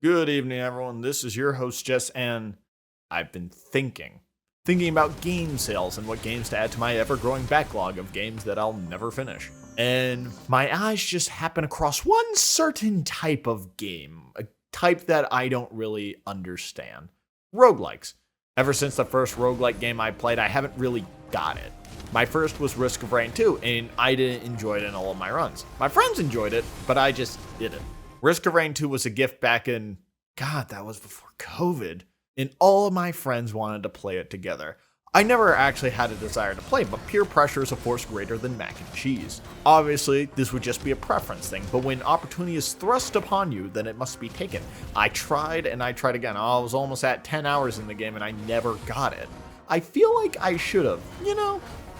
Good evening, everyone. This is your host, Jess, and I've been thinking about game sales and what games to add to my ever-growing backlog of games that I'll never finish. And my eyes just happen across one certain type of game, a type that I don't really understand. Roguelikes. Ever since the first roguelike game I played, I haven't really got it. My first was Risk of Rain 2, and I didn't enjoy it in all of my runs. My friends enjoyed it, but I just didn't. Risk of Rain 2 was a gift back in, God, that was before COVID, and all of my friends wanted to play it together. I never actually had a desire to play, but peer pressure is a force greater than mac and cheese. Obviously, this would just be a preference thing, but when opportunity is thrust upon you, then it must be taken. I tried and I tried again. I was almost at 10 hours in the game and I never got it. I feel like I should have,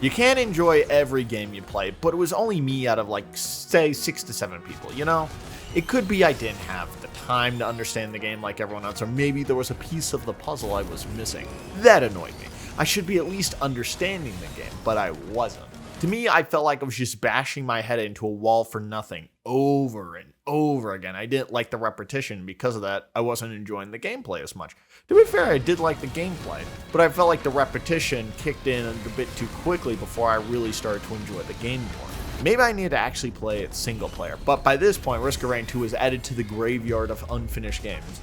You can't enjoy every game you play, but it was only me out of say 6 to 7 people, It could be I didn't have the time to understand the game like everyone else, or maybe there was a piece of the puzzle I was missing. That annoyed me. I should be at least understanding the game, but I wasn't. To me, I felt like I was just bashing my head into a wall for nothing, over and over again. I didn't like the repetition, because of that, I wasn't enjoying the gameplay as much. To be fair, I did like the gameplay, but I felt like the repetition kicked in a bit too quickly before I really started to enjoy the game more. Maybe I need to actually play it single player, but by this point, Risk of Rain 2 is added to the graveyard of unfinished games.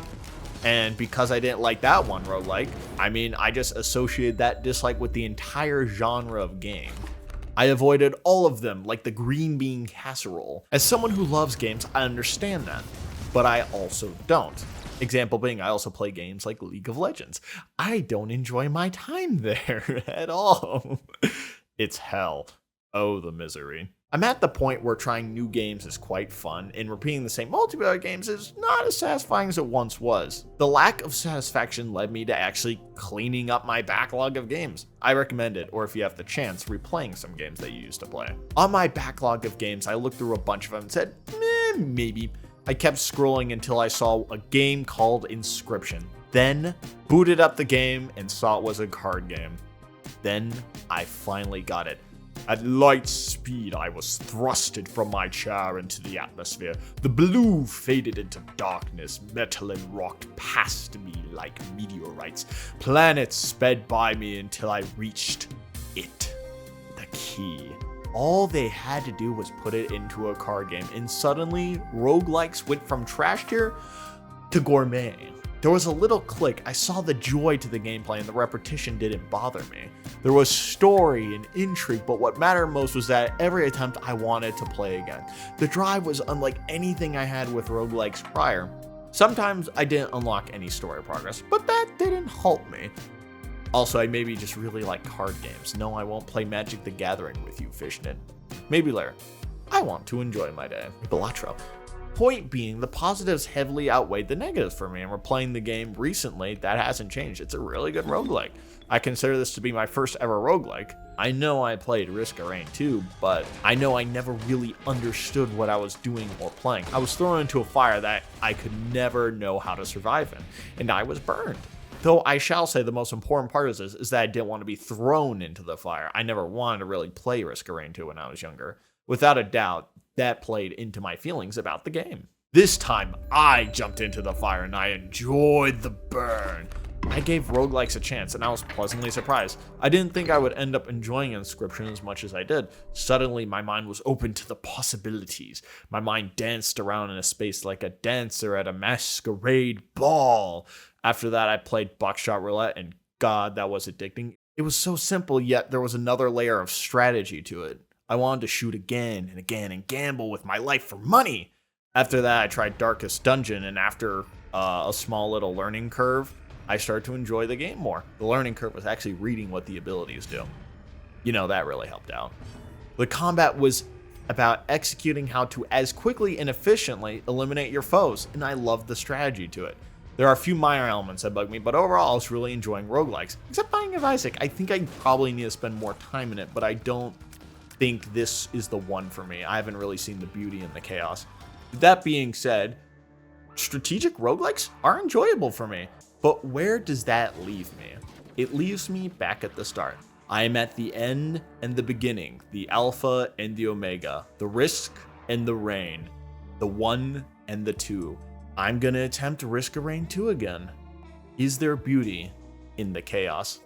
And because I didn't like that one roguelike, I just associated that dislike with the entire genre of game. I avoided all of them like the green bean casserole. As someone who loves games, I understand that, but I also don't. Example being, I also play games like League of Legends. I don't enjoy my time there at all. It's hell. Oh, the misery. I'm at the point where trying new games is quite fun, and repeating the same multiplayer games is not as satisfying as it once was. The lack of satisfaction led me to actually cleaning up my backlog of games. I recommend it, or if you have the chance, replaying some games that you used to play. On my backlog of games, I looked through a bunch of them and said, maybe. I kept scrolling until I saw a game called Inscription. Then, booted up the game and saw it was a card game. Then, I finally got it. At light speed, I was thrusted from my chair into the atmosphere. The blue faded into darkness. Metal and rock past me like meteorites. Planets sped by me until I reached it. The key. All they had to do was put it into a card game, and suddenly, roguelikes went from trash tier to gourmet. There was a little click. I saw the joy to the gameplay, and the repetition didn't bother me. There was story and intrigue, but what mattered most was that every attempt I wanted to play again. The drive was unlike anything I had with roguelikes prior. Sometimes I didn't unlock any story progress, but that didn't halt me. Also, I maybe just really like card games. No, I won't play Magic the Gathering with you, Fishnet. Maybe later. I want to enjoy my day. Balatro. Point being, the positives heavily outweighed the negatives for me, and we're playing the game recently. That hasn't changed. It's a really good roguelike. I consider this to be my first ever roguelike. I know I played Risk of Rain 2, but I know I never really understood what I was doing or playing. I was thrown into a fire that I could never know how to survive in, and I was burned. Though I shall say the most important part of this is that I didn't want to be thrown into the fire. I never wanted to really play Risk of Rain 2 when I was younger. Without a doubt, that played into my feelings about the game. This time, I jumped into the fire and I enjoyed the burn. I gave roguelikes a chance and I was pleasantly surprised. I didn't think I would end up enjoying Inscription as much as I did. Suddenly, my mind was open to the possibilities. My mind danced around in a space like a dancer at a masquerade ball. After that, I played Buckshot Roulette, and God, that was addicting. It was so simple, yet there was another layer of strategy to it. I wanted to shoot again and again and gamble with my life for money. After that, I tried Darkest Dungeon, and after a small little learning curve, I started to enjoy the game more. The learning curve was actually reading what the abilities do. That really helped out. The combat was about executing how to as quickly and efficiently eliminate your foes, and I loved the strategy to it. There are a few minor elements that bug me, but overall I was really enjoying roguelikes. Except Binding of Isaac. I think I probably need to spend more time in it, but I don't think this is the one for me. I haven't really seen the beauty in the chaos. That being said, strategic roguelikes are enjoyable for me, but where does that leave me? It leaves me back at the start. I am at the end and the beginning, the alpha and the omega, the risk and the reign, the 1 and the 2. I'm gonna attempt Risk of Rain 2 again. Is there beauty in the chaos?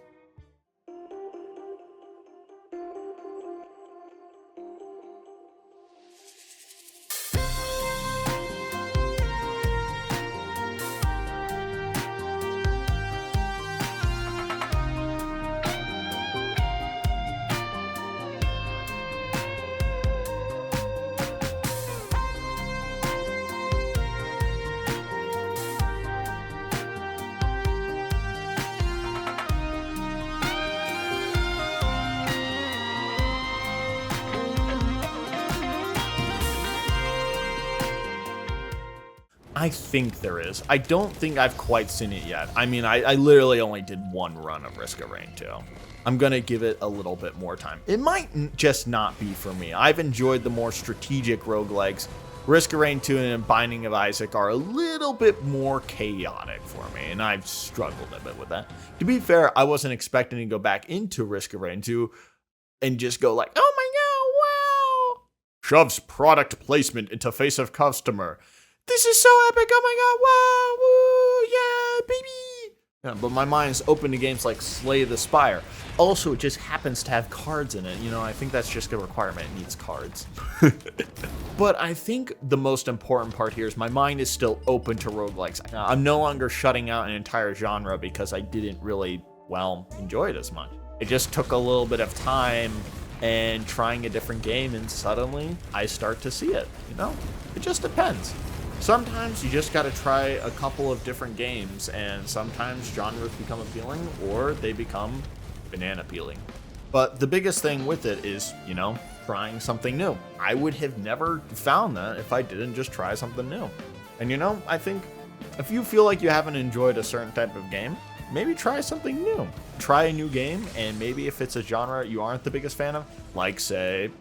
I think there is. I don't think I've quite seen it yet. I mean, I literally only did one run of Risk of Rain 2. I'm going to give it a little bit more time. It might just not be for me. I've enjoyed the more strategic roguelikes. Risk of Rain 2 and Binding of Isaac are a little bit more chaotic for me, and I've struggled a bit with that. To be fair, I wasn't expecting to go back into Risk of Rain 2 and just go like, oh my god, wow! Shoves product placement into face of customer. This is so epic, oh my god, wow, woo, yeah, baby! Yeah, but my mind's open to games like Slay the Spire. Also, it just happens to have cards in it. You know, I think that's just a requirement. It needs cards. But I think the most important part here is my mind is still open to roguelikes. I'm no longer shutting out an entire genre because I didn't really, well, enjoy it as much. It just took a little bit of time and trying a different game, and suddenly I start to see it, you know? It just depends. Sometimes you just gotta try a couple of different games, and sometimes genres become appealing, or they become banana peeling. But the biggest thing with it is, you know, trying something new. I would have never found that if I didn't just try something new. And you know, I think if you feel like you haven't enjoyed a certain type of game, maybe try something new. Try a new game, and maybe if it's a genre you aren't the biggest fan of, like say